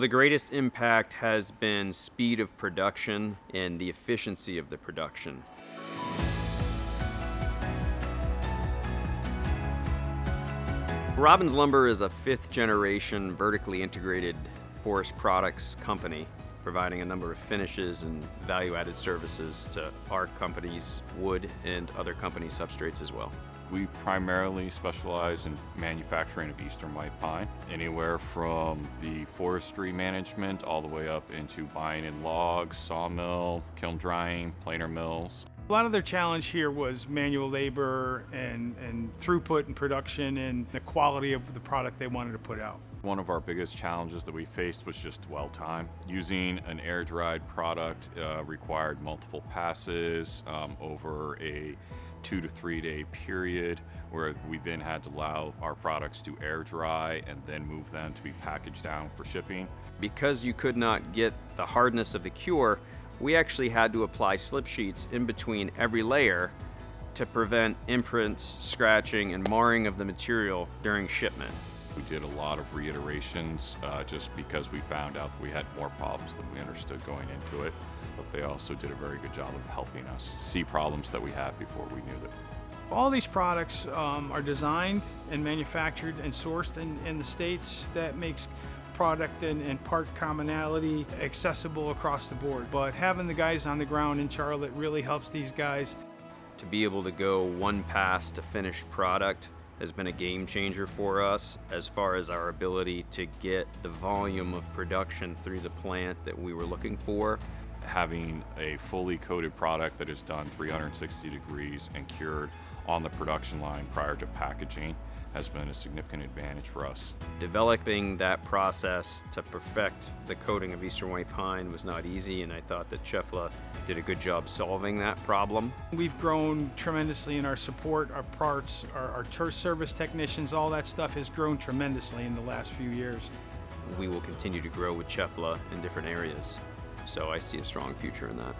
The greatest impact has been speed of production and the efficiency of the production. Robbins Lumber is a fifth-generation vertically integrated forest products company, providing a number of finishes and value-added services to our company's wood and other company substrates as well. We primarily specialize in manufacturing of eastern white pine, anywhere from the forestry management all the way up into buying in logs, sawmill, kiln drying, planer mills. A lot of their challenge here was manual labor and throughput and production and the quality of the product they wanted to put out. One of our biggest challenges that we faced was just dwell time. Using an air-dried product required multiple passes over a 2 to 3 day period, where we then had to allow our products to air dry and then move them to be packaged down for shipping. Because you could not get the hardness of the cure, we actually had to apply slip sheets in between every layer to prevent imprints, scratching, and marring of the material during shipment. We did a lot of reiterations just because we found out that we had more problems than we understood going into it, but they also did a very good job of helping us see problems that we had before we knew them. All these products are designed and manufactured and sourced in the States. That makes product and part commonality accessible across the board. But having the guys on the ground in Charlotte really helps these guys. To be able to go one pass to finished product has been a game changer for us as far as our ability to get the volume of production through the plant that we were looking for. Having a fully coated product that is done 360 degrees and cured on the production line prior to packaging has been a significant advantage for us. Developing that process to perfect the coating of eastern white pine was not easy, and I thought that Cefla did a good job solving that problem. We've grown tremendously in our support, our parts, our service technicians, all that stuff has grown tremendously in the last few years. We will continue to grow with Cefla in different areas, so I see a strong future in that.